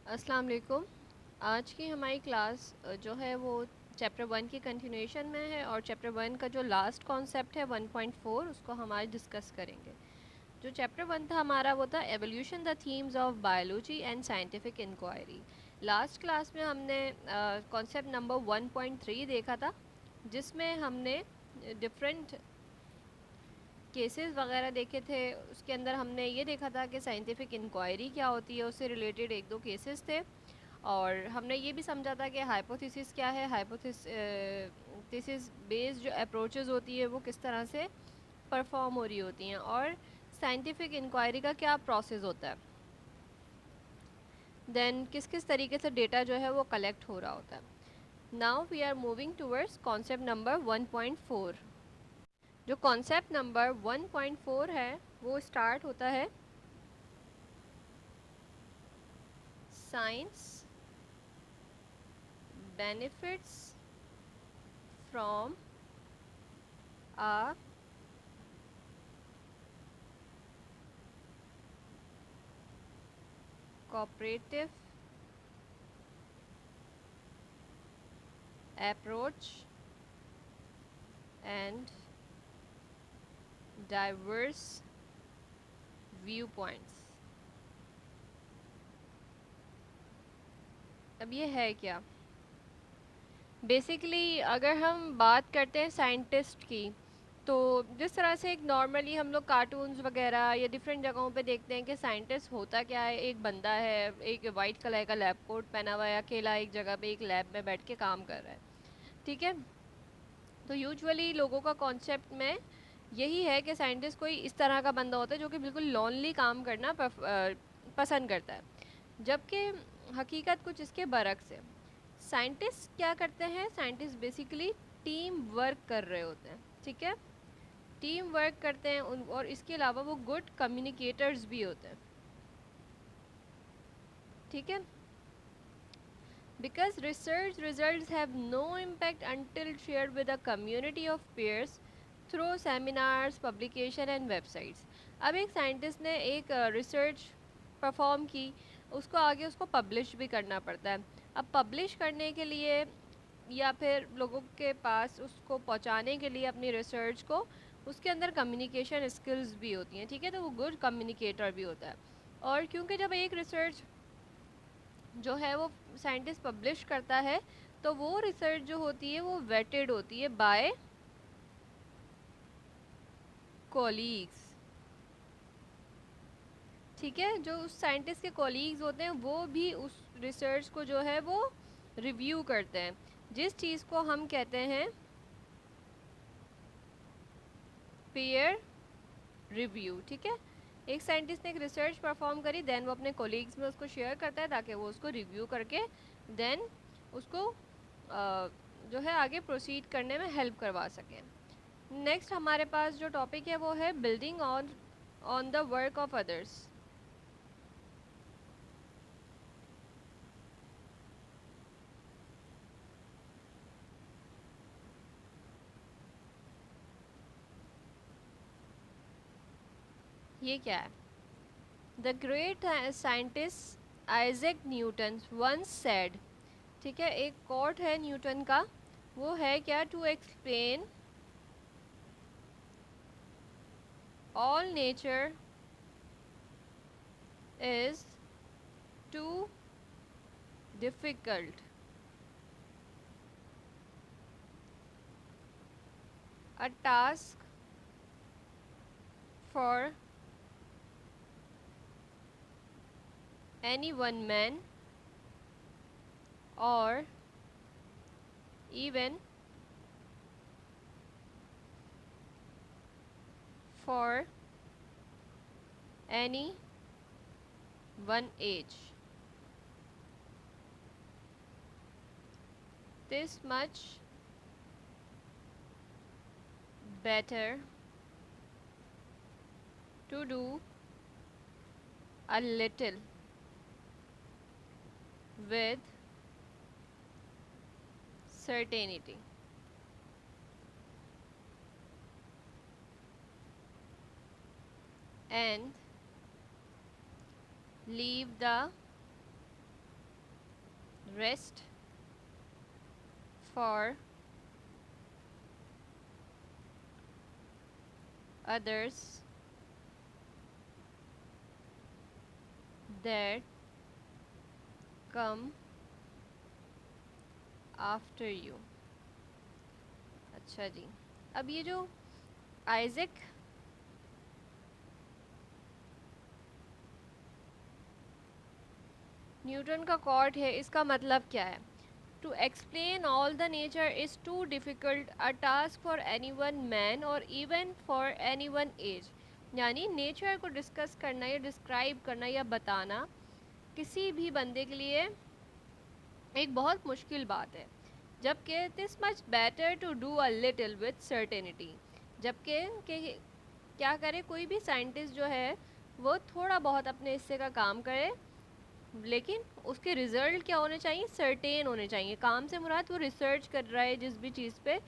अस्सलाम वालेकुम। आज की हमारी क्लास जो है वो चैप्टर 1 की कंटिन्यूएशन में है और चैप्टर 1 का जो लास्ट कॉन्सेप्ट है 1.4 उसको हम आज डिस्कस करेंगे। जो चैप्टर 1 था हमारा वो था evolution the themes of biology and scientific inquiry. Last class में हमने कॉन्सेप्ट नंबर 1.3 देखा था, जिसमें हमने डिफरेंट केसेस वगैरह देखे थे। उसके अंदर हमने ये देखा था कि साइंटिफिक इंक्वायरी क्या होती है, उससे रिलेटेड एक दो केसेस थे। और हमने ये भी समझा था कि हाइपोथेसिस क्या है, हाइपोथेसिस बेस्ड जो अप्रोचेस होती है वो किस तरह से परफॉर्म हो रही होती हैं, और साइंटिफिक इंक्वायरी का क्या प्रोसेस होता है, देन किस किस तरीके से डेटा जो है वो कलेक्ट हो रहा होता है। Now we are moving towards concept number 1.4। जो कॉन्सेप्ट नंबर 1.4 है वो स्टार्ट होता है science benefits from a cooperative approach and diverse viewpoints। अब ये है क्या? बेसिकली अगर हम बात करते हैं साइंटिस्ट की, तो जिस तरह से एक नॉर्मली हम लोग कार्टून्स वगैरह या डिफरेंट जगहों पे देखते हैं कि साइंटिस्ट होता क्या है, एक बंदा है, एक वाइट कलर का लैब कोट पहना हुआ है, अकेला एक जगह पे एक लैब में बैठ के काम कर रहा है। ठीक है, तो यूजुअली लोगों का कॉन्सेप्ट में यही है कि साइंटिस्ट कोई इस तरह का बंदा होता है जो कि बिल्कुल लॉनली काम करना पसंद करता है, जबकि हकीकत कुछ इसके बरक्स है। साइंटिस्ट क्या करते हैं? साइंटिस्ट बेसिकली टीम वर्क कर रहे होते हैं। ठीक है, टीम वर्क करते हैं और इसके अलावा वो गुड कम्युनिकेटर्स भी होते हैं। ठीक है, because research results have no impact until shared with a community of peers through seminars, publication and websites। अब एक साइंटिस्ट ने एक रिसर्च परफॉर्म की, उसको आगे उसको पब्लिश भी करना पड़ता है। अब पब्लिश करने के लिए या फिर लोगों के पास उसको पहुंचाने के लिए अपनी रिसर्च को, उसके अंदर कम्युनिकेशन स्किल्स भी होती हैं। ठीक है, तो वो गुड कम्युनिकेटर भी होता है। और क्योंकि जब एक रिसर्च जो है वो साइंटिस्ट पब्लिश करता है, तो वो रिसर्च जो होती है वो वेटेड होती है बाय कॉलीग्स। ठीक है, जो उस साइंटिस्ट के कॉलीग्स होते हैं वो भी उस रिसर्च को जो है वो रिव्यू करते हैं, जिस चीज़ को हम कहते हैं पीयर रिव्यू। ठीक है, एक साइंटिस्ट ने एक रिसर्च परफॉर्म करी, देन वो अपने कोलीग्स में उसको शेयर करता है ताकि वो उसको रिव्यू करके देन उसको जो है आगे प्रोसीड करने में हेल्प करवा सकें। नेक्स्ट हमारे पास जो टॉपिक है वो है building on on the work of others. ये क्या है? The great scientist Isaac Newton once said. ठीक है, एक कोट है न्यूटन का, वो है क्या? To explain all nature is too difficult. A task for any one man or even for any one age. This much better to do a little with certainty and leave the rest for others that come after you। अच्छा जी, अब ये जो Isaac Newton का cot है, इसका मतलब क्या है? To explain all the nature is too difficult a task for any one man or even for any one age. यानी नेचर को डिस्कस करना या डिस्क्राइब करना या बताना किसी भी बंदे के लिए एक बहुत मुश्किल बात है। जबकि this much better to do a little with certainty. जबकि क्या करे, कोई भी साइंटिस्ट जो है वो थोड़ा बहुत अपने हिस्से का काम करे, लेकिन उसके रिज़ल्ट क्या होने चाहिए? सर्टेन होने चाहिए। काम से मुराद वो रिसर्च कर रहा है जिस भी चीज़ पे,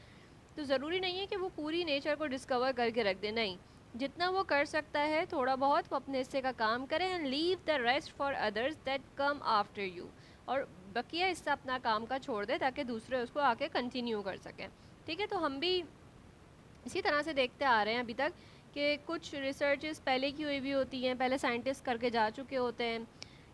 तो ज़रूरी नहीं है कि वो पूरी नेचर को डिस्कवर करके रख दे। नहीं, जितना वो कर सकता है थोड़ा बहुत वो अपने हिस्से का काम करे, and leave the rest for others that come after you. और बकिया हिस्सा अपना काम का छोड़ दे ताकि दूसरे उसको आके कंटिन्यू कर सकें। ठीक है, तो हम भी इसी तरह से देखते आ रहे हैं अभी तक कि कुछ रिसर्चेस पहले की हुई भी होती हैं, पहले साइंटिस्ट करके जा चुके होते हैं,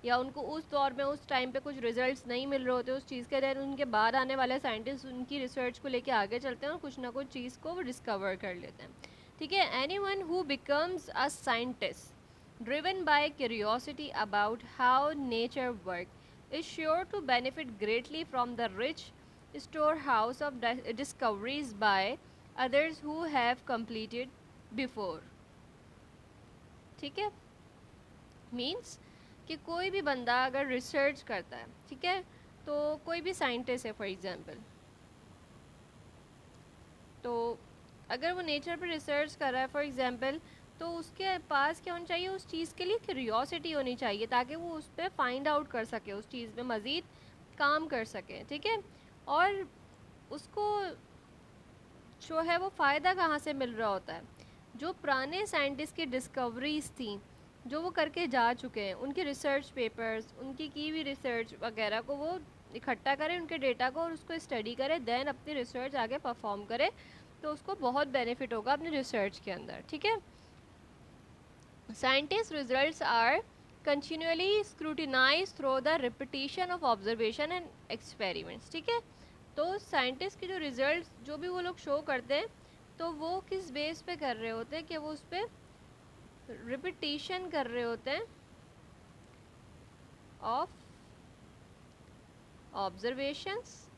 या उनको उस दौर में उस टाइम पे कुछ रिजल्ट्स नहीं मिल रहे होते उस चीज़ के, देन उनके बाद आने वाले साइंटिस्ट उनकी रिसर्च को लेके आगे चलते हैं और कुछ ना कुछ चीज़ को वो डिस्कवर कर लेते हैं। ठीक है, any one who becomes a scientist driven by curiosity about how nature work is sure to benefit greatly from the rich store house of discoveries by others who have completed before। ठीक है, means कि कोई भी बंदा अगर research करता है, ठीक है, तो कोई भी साइंटिस्ट है फॉर एग्जांपल, तो अगर वो नेचर पर रिसर्च कर रहा है फॉर एग्जांपल, तो उसके पास क्या होना चाहिए? उस चीज़ के लिए क्यूरियोसिटी होनी चाहिए ताकि वो उस पर फाइंड आउट कर सके, उस चीज़ में मज़ीद काम कर सके। ठीक है, और उसको जो है वो फ़ायदा कहाँ से मिल रहा होता है? जो पुराने साइंटिस्ट की डिस्कवरीज थी, जो वो करके जा चुके हैं, उनके रिसर्च पेपर्स, उनकी की हुई रिसर्च वगैरह को वो इकट्ठा करें, उनके डेटा को, और उसको स्टडी करें, देन अपनी रिसर्च आगे परफॉर्म करें, तो उसको बहुत बेनिफिट होगा अपनी रिसर्च के अंदर। ठीक है, scientist results are continuously scrutinize through the repetition of observation and experiments. ठीक है, तो साइंटिस्ट के जो रिजल्ट्स जो भी वो लोग शो करते हैं, तो वो किस बेस पे कर रहे होते हैं कि वो उस पर रिपीटिशन कर रहे होते हैं ऑफ ऑब्जर्वेशंस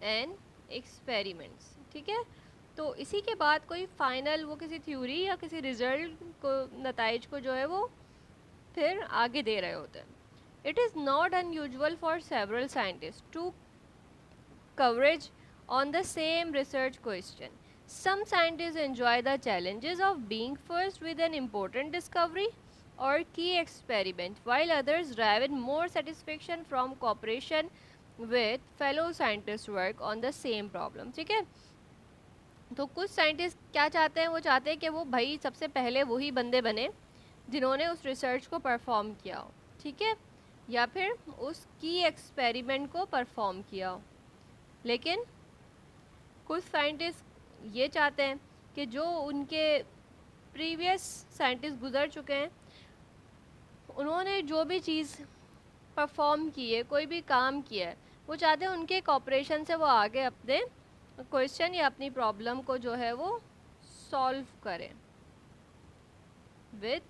एंड एक्सपेरिमेंट्स। ठीक है, तो इसी के बाद कोई फाइनल वो किसी थ्योरी या किसी रिजल्ट को, नताइज को जो है वो फिर आगे दे रहे होते हैं। It is not unusual for several scientist to coverage on the same research question. Some scientists enjoy the challenges of being first with an important discovery or key experiment, while others derive more satisfaction from cooperation with fellow scientists work on the same problem। ठीक है, तो कुछ scientist क्या चाहते हैं? वो चाहते हैं कि वो भाई सबसे पहले वही बंदे बने जिन्होंने उस रिसर्च को परफॉर्म किया हो। ठीक है, या फिर उस की एक्सपेरिमेंट को परफॉर्म किया हो। लेकिन कुछ साइंटिस्ट ये चाहते हैं कि जो उनके प्रीवियस साइंटिस्ट गुजर चुके हैं, उन्होंने जो भी चीज़ परफॉर्म की है, कोई भी काम किया है, वो चाहते हैं उनके कॉपरेशन से वो आगे अपने क्वेश्चन या अपनी प्रॉब्लम को जो है वो सॉल्व करें विद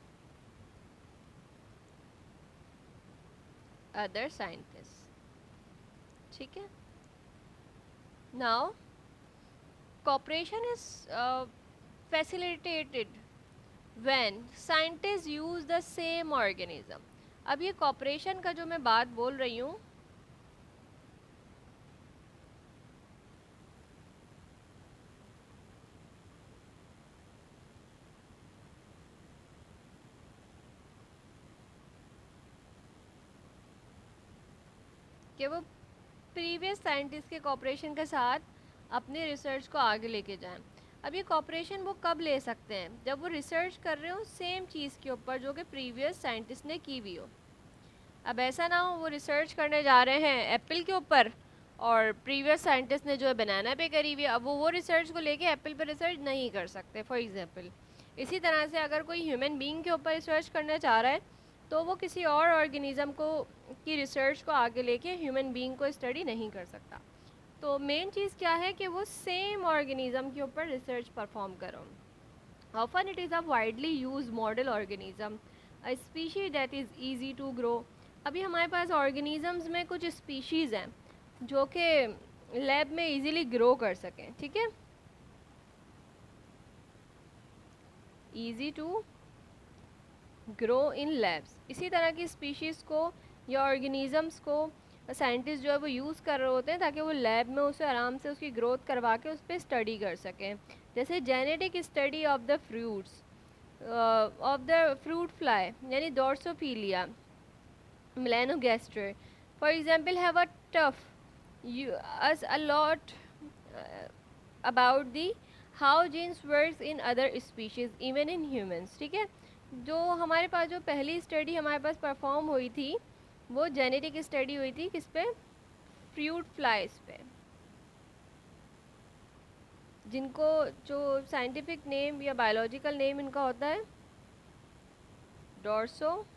अदर साइंटिस्ट। ठीक है, now cooperation is facilitated when scientists use the same organism। अब ये cooperation का जो मैं बात बोल रही हूँ, कि वो प्रीवियस साइंटिस्ट के कॉपरेशन के साथ अपने रिसर्च को आगे लेके जाएं। अब ये कॉपरेशन वो कब ले सकते हैं? जब वो रिसर्च कर रहे हो सेम चीज़ के ऊपर जो कि प्रीवियस साइंटिस्ट ने की हुई हो। अब ऐसा ना हो वो रिसर्च करने जा रहे हैं एप्पल के ऊपर और प्रीवियस साइंटिस्ट ने जो है बनाना पे करी हुई है, अब वो रिसर्च को लेके एप्पल पे रिसर्च नहीं कर सकते फॉर एग्जांपल। इसी तरह से अगर कोई ह्यूमन बीइंग के ऊपर रिसर्च करना चाह रहा है तो वो किसी और ऑर्गेनिज्म को की रिसर्च को आगे लेके ह्यूमन बीइंग को स्टडी नहीं कर सकता। तो मेन चीज़ क्या है कि वो सेम ऑर्गेनिज्म के ऊपर रिसर्च परफॉर्म करो। Often it is a widely used model organism, a species that is easy to grow. अभी हमारे पास ऑर्गेनिजम्स में कुछ स्पीशीज़ हैं जो कि लैब में इजीली ग्रो कर सकें, ठीक है, easy to grow in labs. इसी तरह की स्पीशीज़ को या ऑर्गेनिजम्स को साइंटिस्ट जो है वो यूज़ कर रहे होते हैं ताकि वो लैब में उसे आराम से उसकी ग्रोथ करवा के उस पर स्टडी कर सकें। जैसे genetic study of the fruits of the fruit fly यानी डोर्सोफिलिया melanogaster for example have a tough you us a lot about the how genes works in other species even in humans। ठीक है, जो हमारे पास जो पहली स्टडी हमारे पास perform हुई थी वो जेनेटिक स्टडी हुई थी किस पे, फ्रूट फ्लाइज पे, जिनको जो साइंटिफिक नेम या बायोलॉजिकल नेम इनका होता है डोर्सोफिलिया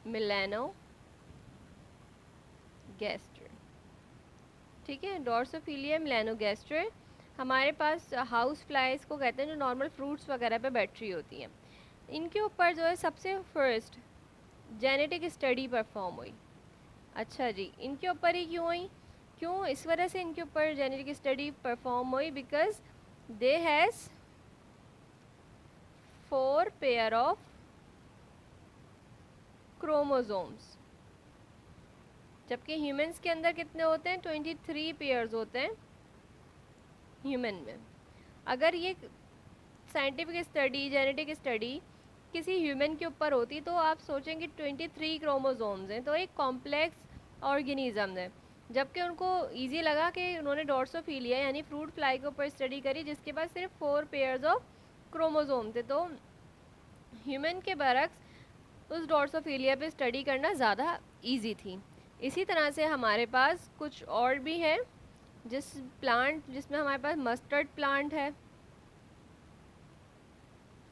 मेलानोगैस्टर। ठीक है, डोर्सोफिलिया मेलानोगैस्टर हमारे पास हाउस फ्लाइज को कहते हैं जो नॉर्मल फ्रूट्स वगैरह पे बैठ रही होती हैं। इनके ऊपर जो है सबसे फर्स्ट जेनेटिक स्टडी परफॉर्म हुई। अच्छा जी, इनके ऊपर ही क्यों हुई, क्यों इस वजह से इनके ऊपर जेनेटिक स्टडी परफॉर्म हुई because they has 4 pair of chromosomes, जबकि ह्यूमंस के अंदर कितने होते हैं, 23 पेयर्स होते हैं ह्यूमन में। अगर ये साइंटिफिक स्टडी जेनेटिक स्टडी किसी ह्यूमन के ऊपर होती तो आप सोचेंगे 23 क्रोमोसोम्स हैं तो एक कॉम्प्लेक्स ऑर्गेनिज्म है, जबकि उनको इजी लगा कि उन्होंने डोर्सोफिलिया यानी फ्रूट फ्लाई के ऊपर स्टडी करी जिसके पास सिर्फ 4 पेयर्स ऑफ क्रोमोसोम थे, तो ह्यूमन के बरक्स उस डोर्सोफिलिया पे स्टडी करना ज़्यादा इजी थी। इसी तरह से हमारे पास कुछ और भी है जिसमें हमारे पास मस्टर्ड प्लांट है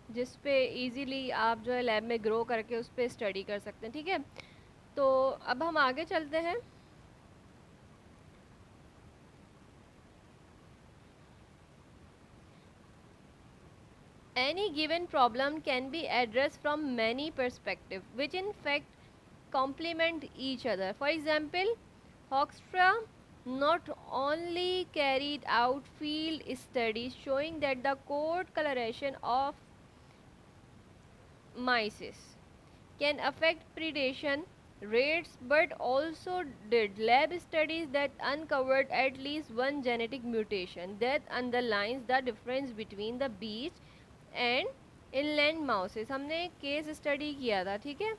जिस पे इजीली आप जो है लैब में ग्रो करके उस पर स्टडी कर सकते हैं। ठीक है, तो अब हम आगे चलते हैं। Any given problem can be addressed from many perspectives, which in fact complement each other. For example, Hoekstra not only carried out field studies showing that the coat coloration of mice can affect predation rates, but also did lab studies that uncovered at least one genetic mutation that underlines the difference between the beach and inland mouses. हमने एक case study किया था, ठीक है,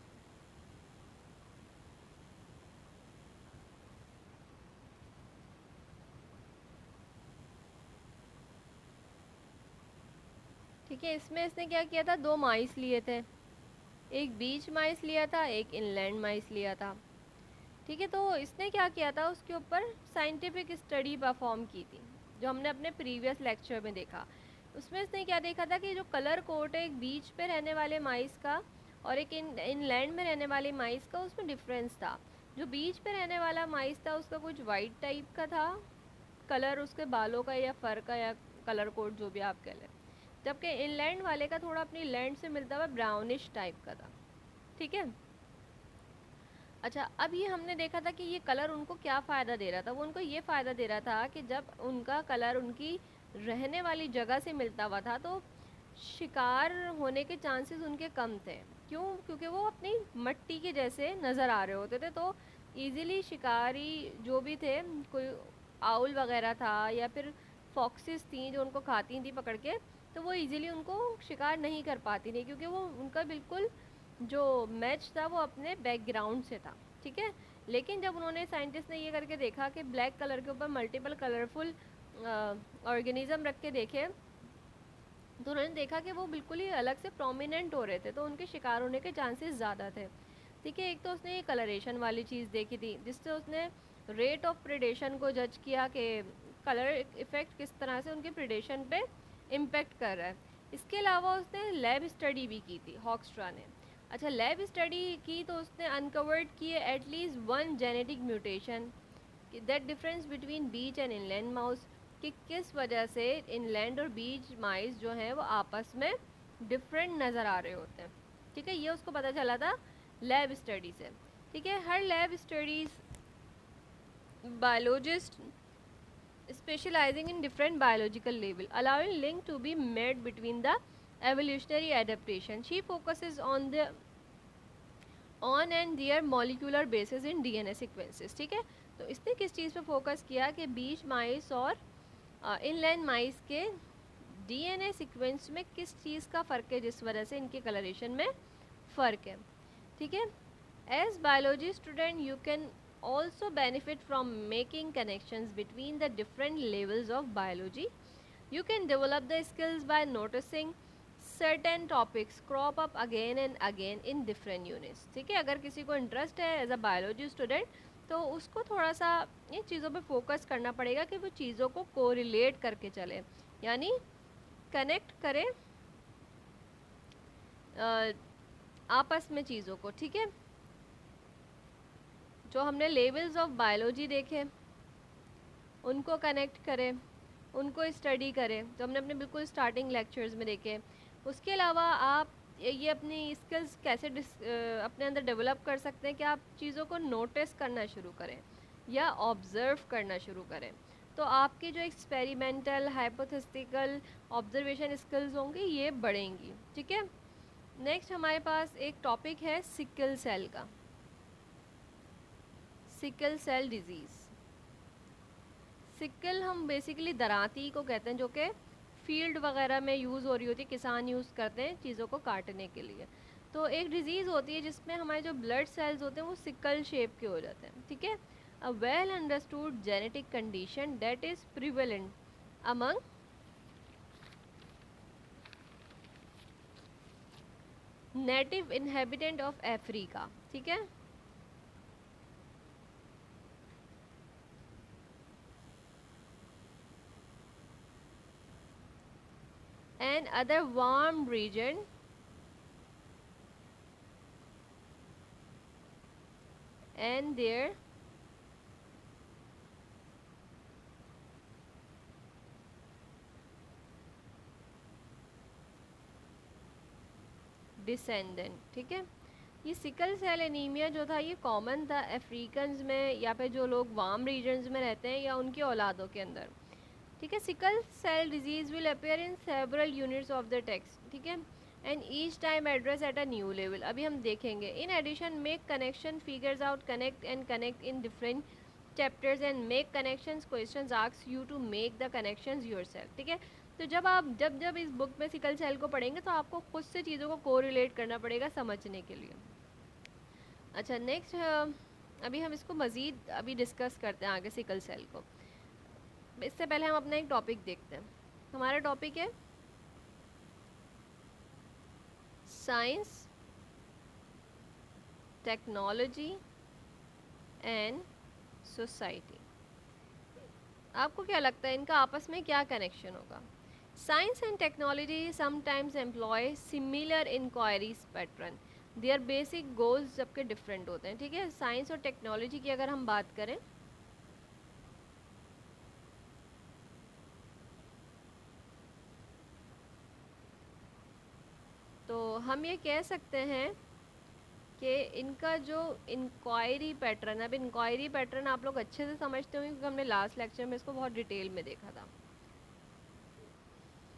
ठीक है, इसमें इसने क्या किया था, 2 माइस लिए थे, एक बीच माइस लिया था, एक इनलैंड माइस लिया था। ठीक है, तो इसने क्या किया था, उसके ऊपर साइंटिफिक स्टडी परफॉर्म की थी जो हमने अपने प्रीवियस लेक्चर में देखा। उसमें इसने क्या देखा था कि जो कलर कोट है एक बीच पे रहने वाले माइस का और एक इनलैंड में रहने वाले माइस का, उसमें डिफरेंस था। जो बीच पे रहने वाला माइस था उसका कुछ वाइट टाइप का था कलर, उसके बालों का या फर का या कलर कोड जो भी आप कह लें, जबकि इनलैंड वाले का थोड़ा अपनी लैंड से मिलता हुआ ब्राउनिश टाइप का था। ठीक है, अच्छा, अब ये हमने देखा था कि ये कलर उनको क्या फ़ायदा दे रहा था, वो उनको ये फ़ायदा दे रहा था कि जब उनका कलर उनकी रहने वाली जगह से मिलता हुआ था तो शिकार होने के चांसेस उनके कम थे। क्यों, क्योंकि वो अपनी मट्टी के जैसे नज़र आ रहे होते थे, तो इजीली शिकारी जो भी थे, कोई आउल वगैरह था या फिर फॉक्सेस थी जो उनको खाती थी पकड़ के, तो वो इजीली उनको शिकार नहीं कर पाती थी क्योंकि वो उनका बिल्कुल जो मैच था वो अपने बैकग्राउंड से था। ठीक है, लेकिन जब उन्होंने साइंटिस्ट ने ये करके देखा कि ब्लैक कलर के ऊपर मल्टीपल कलरफुल ऑर्गेनिज्म रख के देखे तो उन्होंने देखा कि वो बिल्कुल ही अलग से प्रोमिनेंट हो रहे थे, तो उनके शिकार होने के चांसेस ज़्यादा थे। ठीक है, एक तो उसने ये कलरेशन वाली चीज़ देखी थी, जिससे उसने रेट ऑफ प्रिडेशन को जज किया कि कलर इफ़ेक्ट किस तरह से उनके प्रिडेशन पे इम्पेक्ट कर रहा है। इसके अलावा उसने लैब स्टडी भी की थी, हॉक्स्ट्रा ने। अच्छा, लैब स्टडी की तो उसने अनकवर्ड किए at least one genetic mutation, that difference between beach and inland mouse, कि किस वजह से इनलैंड और बीच माइस जो हैं वो आपस में डिफरेंट नज़र आ रहे होते हैं। ठीक है, ये उसको पता चला था लैब स्टडी से। ठीक है, her lab studies biologist specializing in different biological level, allowing link to be made between the evolutionary adaptation. She focuses on the on and their molecular basis in DNA sequences. ठीक है, तो इसने किस चीज़ पे focus किया कि बीच माइस और inland माइस के डीएनए सीक्वेंस में किस चीज़ का फ़र्क है जिस वजह से इनके कलरेशन में फ़र्क है। ठीक है, as biology student you can also benefit from making connections between the different levels of biology. You can develop the skills by noticing certain topics crop up again and again in different units. ठीक है, अगर किसी को interest है as a biology student तो उसको थोड़ा सा इन चीज़ों पे फोकस करना पड़ेगा कि वो चीज़ों को कोरिलेट करके चले, यानी कनेक्ट करे आपस में चीज़ों को। ठीक है, जो हमने लेवल्स ऑफ बायोलॉजी देखे उनको कनेक्ट करें, उनको स्टडी करें, तो हमने अपने बिल्कुल स्टार्टिंग लेक्चर्स में देखे। उसके अलावा आप ये अपनी स्किल्स कैसे अपने अंदर डेवलप कर सकते हैं कि आप चीज़ों को नोटिस करना शुरू करें या ऑब्ज़र्व करना शुरू करें, तो आपकी जो एक्सपेरिमेंटल हाइपोथेटिकल ऑब्जर्वेशन स्किल्स होंगी ये बढ़ेंगी। ठीक है, नेक्स्ट हमारे पास एक टॉपिक है सिकल सेल का, सिकल सेल डिजीज़। सिकल हम बेसिकली दराती को कहते हैं, जो कि फील्ड वगैरह में यूज़ हो रही होती है, किसान यूज़ करते हैं चीज़ों को काटने के लिए। तो एक डिज़ीज़ होती है जिसमें हमारे जो ब्लड सेल्स होते हैं वो सिकल शेप के हो जाते हैं। ठीक है, a well understood genetic condition that is prevalent among native inhabitant of Africa. ठीक है, and other warm region and their descendant. ठीक है, ये सिकल सेल एनीमिया जो था ये कॉमन था अफ्रीकन्स में या फिर जो लोग वार्म रीजन्स में रहते हैं या उनकी औलादों के अंदर। ठीक है, sickle cell disease will appear in several units of the text. ठीक है, and each time address at a new level. अभी हम देखेंगे। In addition make connection figures out connect in different chapters and make connections questions ask you to make the connections yourself. ठीक है, तो जब इस बुक में सिकल सेल को पढ़ेंगे तो आपको खुद से चीज़ों को कोरिलेट करना पड़ेगा समझने के लिए। अच्छा, नेक्स्ट अभी हम इसको मज़ीद अभी डिस्कस करते हैं आगे सिकल सेल को। इससे पहले हम अपना एक टॉपिक देखते हैं। हमारा टॉपिक है साइंस, टेक्नोलॉजी एंड सोसाइटी। आपको क्या लगता है इनका आपस में क्या कनेक्शन होगा? Science and technology sometimes employ similar inquiries pattern, their basic goals सबके डिफरेंट होते हैं। ठीक है, साइंस और टेक्नोलॉजी की अगर हम बात करें तो हम ये कह सकते हैं कि इनका जो इंक्वायरी पैटर्न, अब इंक्वायरी पैटर्न आप लोग अच्छे से समझते होंगे क्योंकि हमने लास्ट लेक्चर में इसको बहुत डिटेल में देखा था।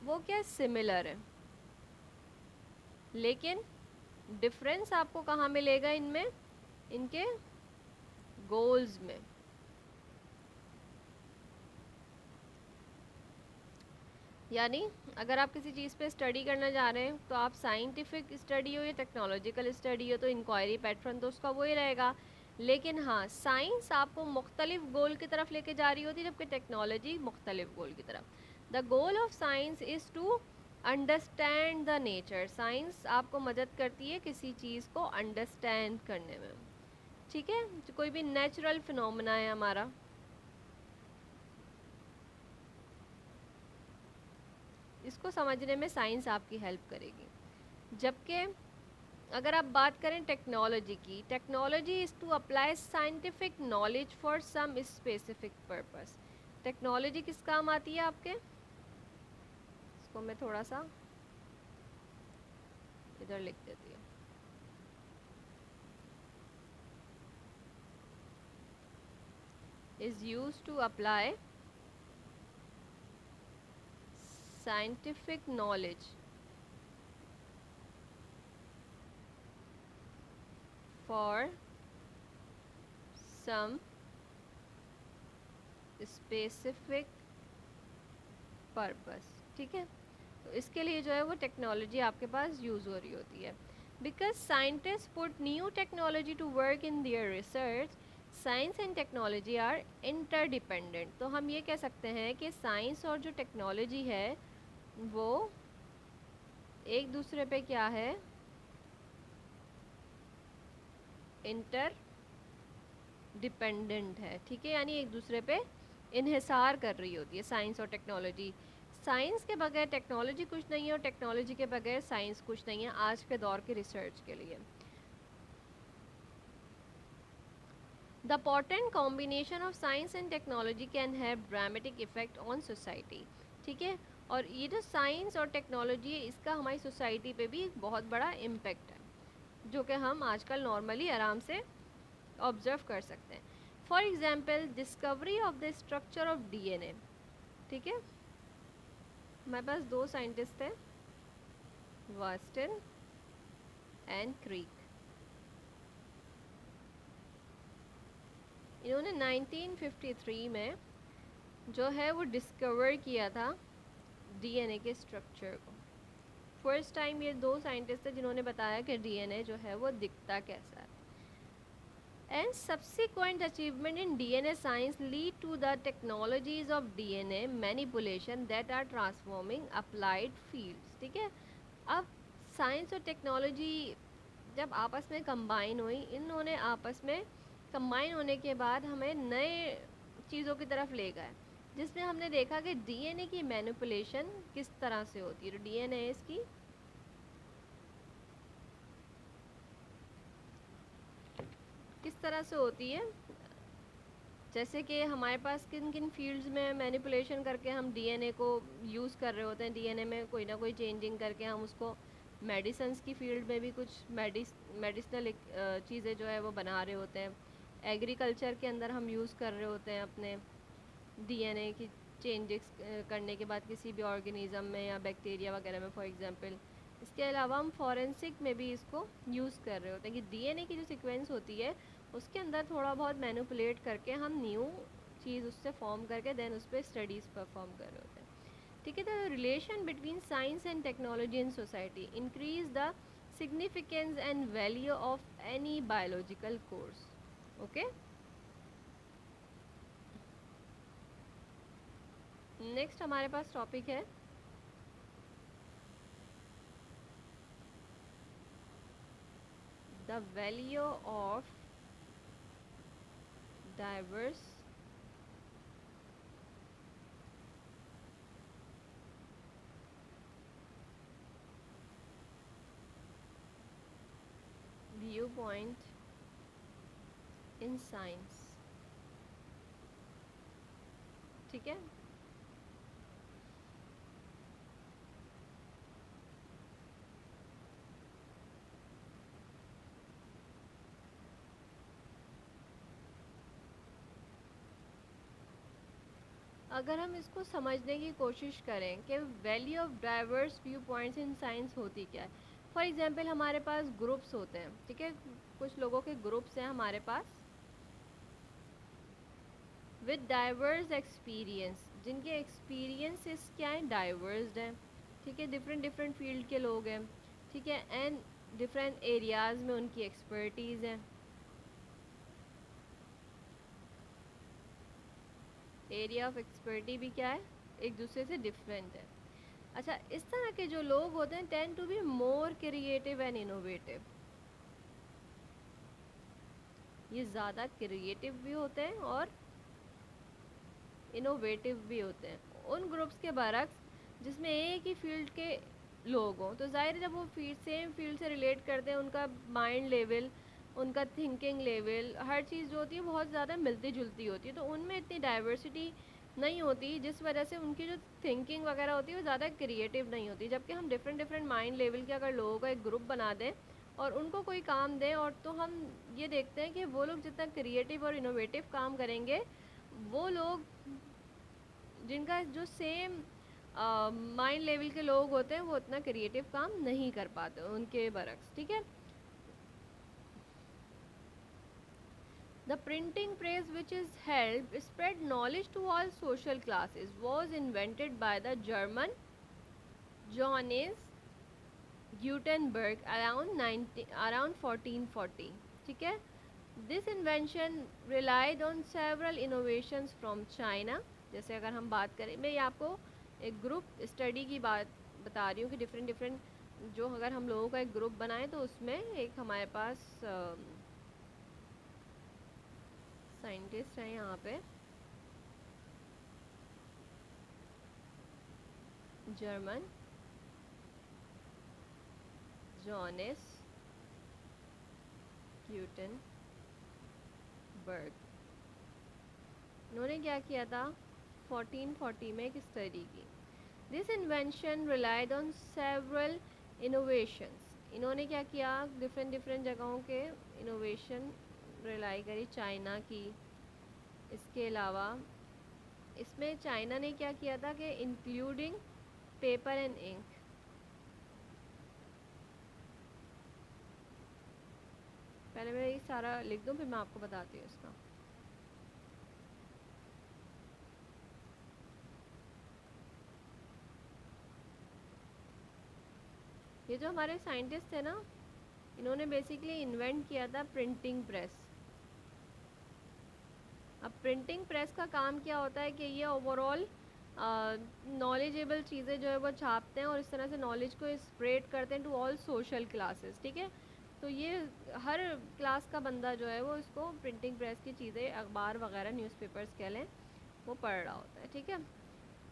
वो क्या सिमिलर है, लेकिन डिफरेंस आपको कहाँ मिलेगा इनमें, इनके गोल्स में। यानी अगर आप किसी चीज़ पे स्टडी करना जा रहे हैं तो आप साइंटिफिक स्टडी हो या टेक्नोलॉजिकल स्टडी हो तो इंक्वायरी पैटर्न तो उसका वही रहेगा। लेकिन हाँ, साइंस आपको मुख्तलिफ गोल की तरफ लेके जा रही होती है जबकि टेक्नोलॉजी मुख्तलिफ गोल की तरफ। The goal of science is to understand the nature, science आपको मदद करती है किसी चीज़ को अंडरस्टैंड करने में, ठीक है। तो कोई भी नेचुरल फिनोमेना है हमारा, इसको समझने में साइंस आपकी हेल्प करेगी। जबकि अगर आप बात करें टेक्नोलॉजी की, technology is to apply scientific knowledge for some specific purpose. Technology किस काम आती है आपके, इसको मैं थोड़ा सा इधर लिख देती हूँ। Is use to apply scientific knowledge for some specific purpose, ठीक है। तो इसके लिए जो है वो टेक्नोलॉजी आपके पास यूज़ हो रही होती है। Because scientist put new technology to work in their research, science and technology are interdependent. तो हम ये कह सकते हैं कि साइंस और जो टेक्नोलॉजी है वो एक दूसरे पे क्या है, इंटर डिपेंडेंट है, ठीक है। यानी एक दूसरे पे इन्हिसार कर रही होती है साइंस और टेक्नोलॉजी। साइंस के बगैर टेक्नोलॉजी कुछ नहीं है और टेक्नोलॉजी के बगैर साइंस कुछ नहीं है आज के दौर के रिसर्च के लिए। The potent combination of science and technology can have dramatic effect on society, ठीक है। और ये जो साइंस और टेक्नोलॉजी है इसका हमारी सोसाइटी पे भी बहुत बड़ा इम्पेक्ट है, जो कि हम आजकल नॉर्मली आराम से ऑब्जर्व कर सकते हैं। For example discovery of the structure of DNA, ठीक है। हमारे पास दो साइंटिस्ट थे, वास्टन एंड क्रीक। इन्होंने 1953 में जो है वो डिस्कवर किया था डीएनए के स्ट्रक्चर को। फर्स्ट टाइम ये दो साइंटिस्ट थे जिन्होंने बताया कि डीएनए जो है वो दिखता कैसा है। And subsequent achievement in DNA science lead to the technologies of DNA manipulation that are transforming applied fields, ठीक है। अब साइंस और टेक्नोलॉजी जब आपस में कंबाइन हुई, इन्होंने आपस में कंबाइन होने के बाद हमें नए चीज़ों की तरफ ले गए, जिसमें हमने देखा कि डीएनए की मैनिपुलेशन किस तरह से होती है। तो डीएनए इसकी किस तरह से होती है, जैसे कि हमारे पास किन किन फील्ड्स में मैनिपुलेशन करके हम डीएनए को यूज़ कर रहे होते हैं, डीएनए में कोई ना कोई चेंजिंग करके हम उसको मेडिसिन्स की फील्ड में भी कुछ मेडिसिनल चीज़ें जो है वो बना रहे होते हैं। एग्रीकल्चर के अंदर हम यूज़ कर रहे होते हैं अपने डीएनए की चेंजेस करने के बाद किसी भी ऑर्गेनिज़म में या बैक्टीरिया वगैरह में फॉर एग्जांपल। इसके अलावा हम फॉरेंसिक में भी इसको यूज़ कर रहे होते हैं कि डीएनए की जो सीक्वेंस होती है उसके अंदर थोड़ा बहुत मैनिपुलेट करके हम न्यू चीज़ उससे फॉर्म करके देन उस पर स्टडीज़ परफॉर्म कर रहे होते हैं, ठीक है। The relation between science and technology in society increase the significance and value of any biological course, okay. Next हमारे पास टॉपिक है the value of diverse view point in science, ठीक है। अगर हम इसको समझने की कोशिश करें कि value of diverse view points in science होती क्या है। फॉर एग्जांपल हमारे पास ग्रुप्स होते हैं, ठीक है। कुछ लोगों के ग्रुप्स हैं हमारे पास विद डाइवर्स एक्सपीरियंस, जिनके एक्सपीरियंसेस क्या हैं, डाइवर्स्ड हैं, ठीक है। डिफरेंट डिफरेंट फील्ड के लोग हैं, ठीक है। एंड डिफरेंट एरियाज़ में उनकी एक्सपर्टीज़ है। एरिया ऑफ एक्सपर्टी भी क्या है, एक दूसरे से डिफरेंट है। अच्छा, इस तरह के जो लोग होते हैं tend to be more creative and innovative. ये ज़्यादा क्रिएटिव भी होते हैं और इनोवेटिव भी होते हैं। उन ग्रुप्स के बरक्स जिसमें एक ही फील्ड के लोग हों, तो ज़ाहिर है जब वो सेम फील्ड से रिलेट करते हैं, उनका माइंड लेवल, उनका थिंकिंग लेवल, हर चीज़ जो होती है बहुत ज़्यादा मिलती जुलती होती है, तो उनमें इतनी डाइवर्सिटी नहीं होती, जिस वजह से उनकी जो थिंकिंग वगैरह होती है वो ज़्यादा क्रिएटिव नहीं होती। जबकि हम डिफरेंट डिफरेंट माइंड लेवल के अगर लोगों का एक ग्रुप बना दें और उनको कोई काम दें, और तो हम ये देखते हैं कि वो लोग जितना क्रिएटिव और इनोवेटिव काम करेंगे, वो लोग जिनका जो सेम माइंड लेवल के लोग होते हैं वो उतना क्रिएटिव काम नहीं कर पाते उनके बरक्स। ठीक है। The printing press which is help spread knowledge to all social classes was invented by the German Johannes Gutenberg around 1440। ठीक है। This invention relied on several innovations from China. जैसे अगर हम बात करें, मैं ये आपको एक ग्रुप स्टडी की बात बता रही हूँ कि डिफरेंट डिफरेंट जो अगर हम लोगों का एक ग्रुप बनाएं तो उसमें एक हमारे पास साइंटिस्ट हैं यहाँ पे, जर्मन जॉनेस ग्यूटेनबर्ग। इन्होंने क्या किया था, 1440 में एक स्टडी की। This invention relied on several innovations. इन्होंने क्या किया, डिफरेंट डिफरेंट जगहों के इनोवेशन रिलाई करी, चाइना की। इसके अलावा इसमें चाइना ने क्या किया था कि इंक्लूडिंग पेपर एंड इंक। पहले मैं ये सारा लिख दूं फिर मैं आपको बताती हूँ इसका। ये जो हमारे साइंटिस्ट थे ना, इन्होंने बेसिकली इन्वेंट किया था प्रिंटिंग प्रेस। अब प्रिंटिंग प्रेस का काम क्या होता है कि ये ओवरऑल नॉलेजेबल चीज़ें जो है वो छापते हैं और इस तरह से नॉलेज को स्प्रेड करते हैं टू ऑल सोशल क्लासेस। ठीक है। तो ये हर क्लास का बंदा जो है वो इसको प्रिंटिंग प्रेस की चीज़ें, अखबार वगैरह, न्यूज़पेपर्स कह लें, वो पढ़ रहा होता है। ठीक है।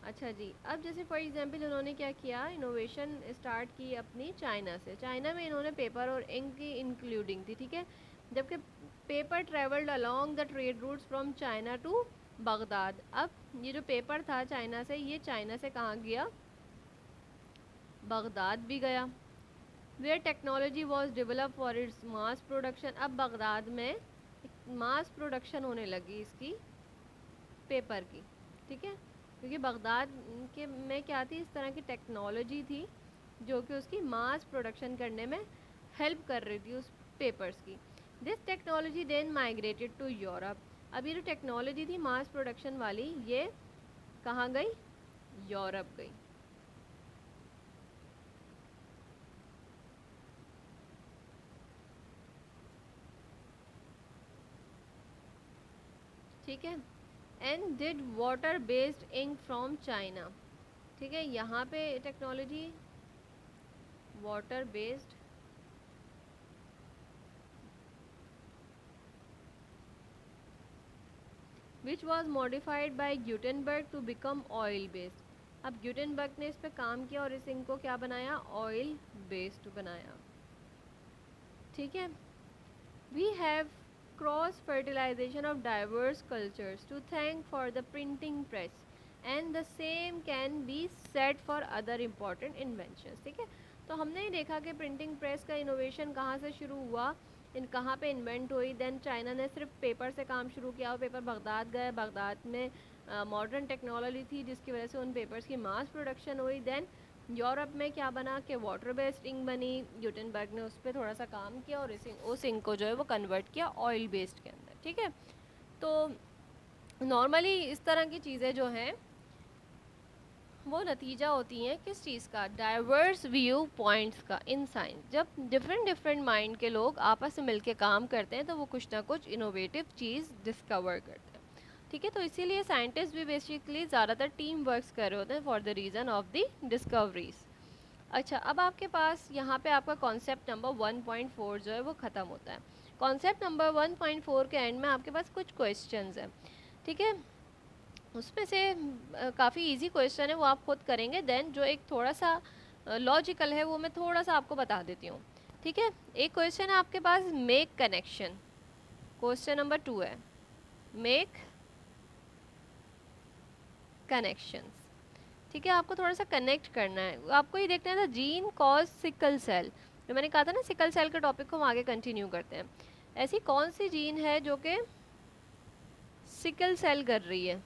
अच्छा जी, अब जैसे फॉर एग्जांपल इन्होंने क्या किया, इनोवेशन स्टार्ट की अपनी चाइना से। चाइना में इन्होंने पेपर और इंक की इंक्लूडिंग थी। ठीक है। जबकि paper travelled along the trade routes from China to Baghdad. अब ये जो पेपर था चाइना से, ये चाइना से कहाँ गया, बगदाद भी गया। Where technology was develop for its mass production. अब बगदाद में मास प्रोडक्शन होने लगी इसकी, पेपर की। ठीक है। क्योंकि बगदाद के में क्या थी, इस तरह की टेक्नोलॉजी थी जो कि उसकी मास प्रोडक्शन करने में हेल्प कर रही थी उस पेपर्स की। This technology then migrated to Europe. अब ये जो टेक्नोलॉजी थी मास प्रोडक्शन वाली, ये कहाँ गई, यूरोप गई। ठीक है। And did water based ink from China. ठीक है। यहाँ पे technology water based, which was modified by Gutenberg to become oil based. अब ग्यूटेनबर्ग ने इस पर काम किया और इस इंक को क्या बनाया, ऑयल बेस्ड बनाया। ठीक है। We have cross fertilization of diverse cultures to thank for the printing press and the same can be set for other important inventions. ठीक है। तो हमने ही देखा कि प्रिंटिंग प्रेस का इनोवेशन कहाँ से शुरू हुआ, इन कहाँ पे इन्वेंट हुई। देन चाइना ने सिर्फ पेपर से काम शुरू किया और पेपर बगदाद गए, बगदाद में मॉडर्न टेक्नोलॉजी थी जिसकी वजह से उन पेपर्स की मास प्रोडक्शन हुई। देन यूरोप में क्या बना कि वाटर बेस्ड इंक बनी, ग्यूटेनबर्ग ने उस पर थोड़ा सा काम किया और उस इंक को जो है वो कन्वर्ट किया ऑयल बेस्ड के अंदर। ठीक है। तो नॉर्मली इस तरह की चीज़ें जो हैं वो नतीजा होती हैं किस चीज़ का, डाइवर्स व्यू पॉइंट्स का इन साइंस। जब डिफरेंट डिफरेंट माइंड के लोग आपस में मिलके काम करते हैं तो वो कुछ ना कुछ इनोवेटिव चीज़ डिस्कवर करते हैं। ठीक है, तो इसीलिए साइंटिस्ट भी बेसिकली ज़्यादातर टीम वर्क्स कर रहे होते हैं for the reason of the discoveries. अच्छा, अब आपके पास यहाँ पे आपका कॉन्सेप्ट नंबर 1.4 जो है वो ख़त्म होता है। कॉन्सेप्ट नंबर 1.4 के एंड में आपके पास कुछ क्वेश्चंस हैं, ठीक है। उसमें से काफ़ी इजी क्वेश्चन है, वो आप खुद करेंगे। देन जो एक थोड़ा सा लॉजिकल है वो मैं थोड़ा सा आपको बता देती हूँ, ठीक है। एक क्वेश्चन है आपके पास, मेक कनेक्शन। क्वेश्चन नंबर 2 है मेक कनेक्शंस, ठीक है। आपको थोड़ा सा कनेक्ट करना है, आपको ये देखना था जीन कॉज सिकल सेल। जो मैंने कहा था ना, सिकल सेल के टॉपिक को हम आगे कंटिन्यू करते हैं। ऐसी कौन सी जीन है जो कि सिकल सेल कर रही है?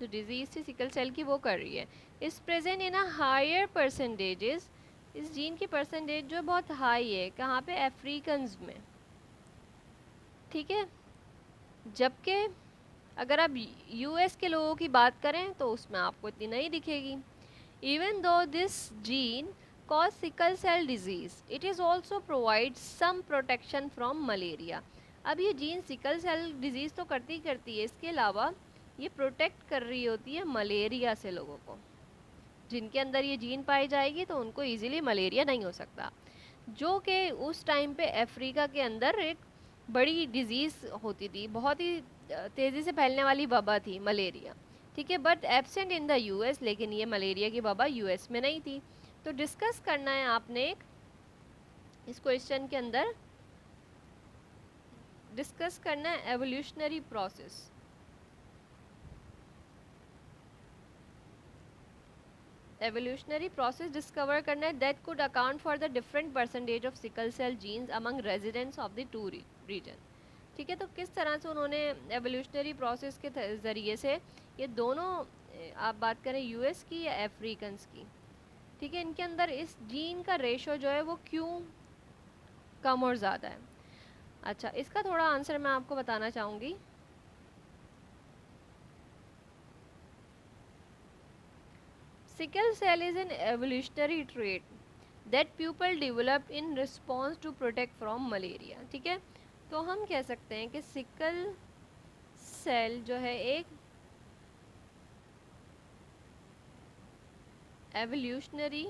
जो डिजीज थी सिकल सेल की वो कर रही है। Is present in a higher percentages, इस जीन की परसेंटेज जो बहुत हाई है, कहाँ पे? अफ्रीकन्स में, ठीक है। जबकि अगर आप यूएस के लोगों की बात करें तो उसमें आपको इतनी नहीं दिखेगी। Even though this gene cause sickle cell disease, it is also provide some protection from malaria. अब ये जीन सिकल सेल डिजीज़ तो करती है, इसके अलावा ये प्रोटेक्ट कर रही होती है मलेरिया से लोगों को। जिनके अंदर ये जीन पाई जाएगी तो उनको इजीली मलेरिया नहीं हो सकता, जो कि उस टाइम पे अफ्रीका के अंदर एक बड़ी डिजीज़ होती थी, बहुत ही तेज़ी से फैलने वाली वबा थी मलेरिया, ठीक है। But absent in the US, लेकिन ये मलेरिया की वबा यूएस में नहीं थी। तो डिस्कस करना है आपने एक इस क्वेश्चन के अंदर, डिस्कस करना है evolutionary process. Evolutionary process discover करना है that could account for the different percentage of sickle cell genes among residents of the two region, ठीक है। तो किस तरह से उन्होंने एवोल्यूशनरी प्रोसेस के ज़रिए से ये दोनों, आप बात करें यूएस की या अफ्रीकन्स की, ठीक है, इनके अंदर इस जीन का रेशो जो है वो क्यों कम और ज़्यादा है। अच्छा, इसका थोड़ा आंसर मैं आपको बताना चाहूँगी। Sickle cell is an evolutionary trait that people develop in response to protect from malaria, ठीक है। तो हम कह सकते हैं कि सिकल सेल जो है एक एवोल्यूशनरी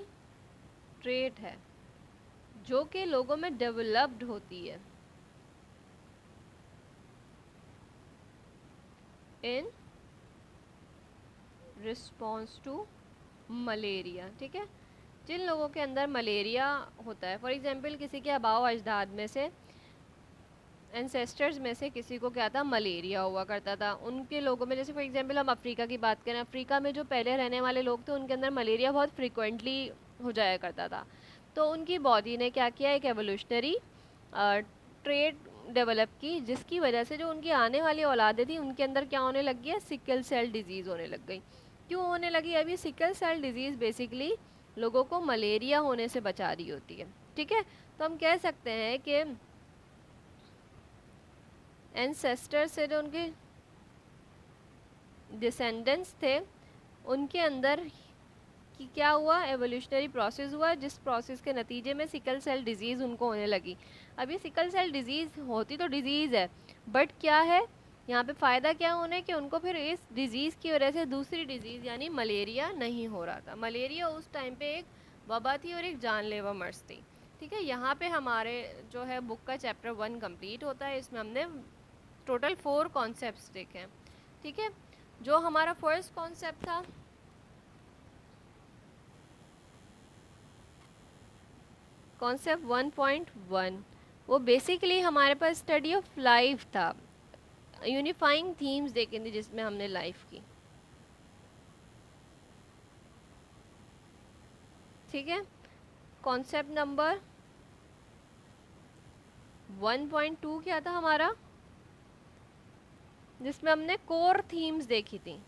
ट्रेट है जो कि लोगों में डेवलप्ड होती है इन रिस्पॉन्स टू मलेरिया, ठीक है। जिन लोगों के अंदर मलेरिया होता है, फॉर एग्जांपल किसी के आबाओ अजदाद में से, एंसेस्टर्स में से किसी को क्या था, मलेरिया हुआ करता था। उनके लोगों में, जैसे फॉर एग्जांपल हम अफ्रीका की बात करें, अफ्रीका में जो पहले रहने वाले लोग थे उनके अंदर मलेरिया बहुत फ्रिक्वेंटली हो जाया करता था। तो उनकी बॉडी ने क्या किया, एक एवोल्यूशनरी ट्रेट डेवलप की, जिसकी वजह से जो उनकी आने वाली औलादें थी उनके अंदर क्या होने लग गया, सिकल सेल डिजीज़ होने लग गई। क्यों होने लगी? अभी सिकल सेल डिजीज़ बेसिकली लोगों को मलेरिया होने से बचा रही होती है, ठीक है। तो हम कह सकते हैं कि एंसेस्टर से जो उनके डिसेंडेंट्स थे उनके अंदर कि क्या हुआ, एवोल्यूशनरी प्रोसेस हुआ, जिस प्रोसेस के नतीजे में सिकल सेल डिजीज़ उनको होने लगी। अब ये सिकल सेल डिजीज़ होती तो डिजीज़ है, बट क्या है यहाँ पे फ़ायदा क्या होने कि उनको फिर इस डिज़ीज़ की वजह से दूसरी डिज़ीज़ यानी मलेरिया नहीं हो रहा था। मलेरिया उस टाइम पे एक वबा थी और एक जानलेवा मर्ज थी, ठीक है। यहाँ पे हमारे जो है बुक का चैप्टर 1 कंप्लीट होता है। इसमें हमने टोटल 4 कॉन्सेप्ट्स देखे हैं, ठीक है। जो हमारा फर्स्ट कॉन्सेप्ट था कॉन्सेप्ट 1.1, वो बेसिकली हमारे पास स्टडी ऑफ लाइफ था, यूनिफाइंग थीम्स देखी थी जिसमें हमने लाइफ की, ठीक है। कॉन्सेप्ट नंबर 1.2 क्या था हमारा, जिसमें हमने कोर थीम्स देखी थी,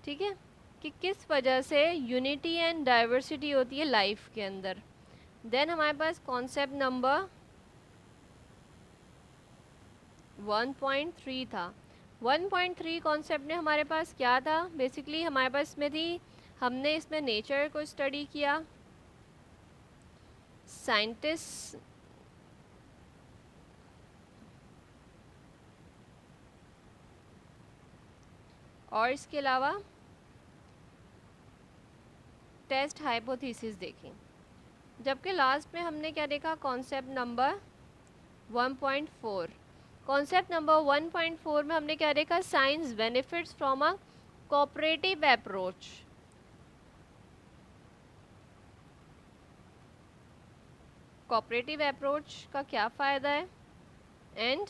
ठीक है, कि किस वजह से यूनिटी एंड डाइवर्सिटी होती है लाइफ के अंदर। देन हमारे पास कॉन्सेप्ट नंबर 1.3 था। 1.3 कॉन्सेप्ट में हमारे पास क्या था, बेसिकली हमारे पास में थी, हमने इसमें नेचर को स्टडी किया, साइंटिस्ट और इसके अलावा टेस्ट हाइपोथेसिस देखें, जबकि लास्ट में हमने क्या देखा, कॉन्सेप्ट नंबर 1.4। कॉन्सेप्ट नंबर 1.4 में हमने क्या देखा, science benefits from a cooperative approach. Cooperative approach का क्या फ़ायदा है, एंड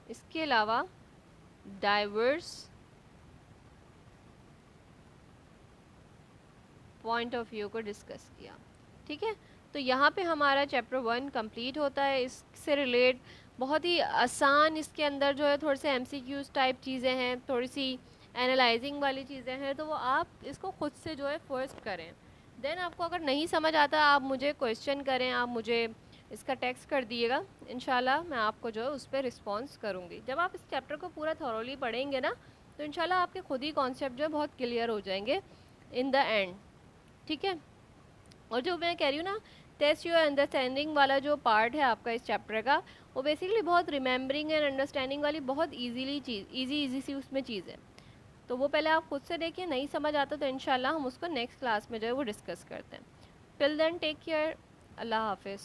इसके अलावा डाइवर्स पॉइंट ऑफ व्यू को डिस्कस किया। ठीक है, तो यहाँ पे हमारा चैप्टर 1 कंप्लीट होता है। इससे रिलेट बहुत ही आसान, इसके अंदर जो है थोड़े से एमसीक्यूज टाइप चीज़ें हैं, थोड़ी सी एनालाइजिंग वाली चीज़ें हैं, तो वो आप इसको खुद से जो है फर्स्ट करें। देन आपको अगर नहीं समझ आता, आप मुझे क्वेश्चन करें, आप मुझे इसका टेक्स्ट कर दिएगा, इंशाल्लाह मैं आपको जो है उस पर रिस्पॉन्स करूँगी। जब आप इस चैप्टर को पूरा थॉरोली पढ़ेंगे ना, तो इंशाल्लाह आपके खुद ही कॉन्सेप्ट जो है बहुत क्लियर हो जाएंगे इन द एंड। ठीक है, और जो मैं कह रही हूँ ना, टेस्ट योर अंडरस्टैंडिंग वाला जो पार्ट है आपका इस चैप्टर का, वो बेसिकली बहुत रिमेंबरिंग एंड अंडरस्टैंडिंग वाली बहुत इजी सी उसमें चीज़ है। तो वो पहले आप खुद से देखिए, नहीं समझ आता तो इंशाल्लाह हम उसको नेक्स्ट क्लास में जो है वो डिस्कस करते हैं। टिल देन टेक केयर, अल्लाह हाफिज़।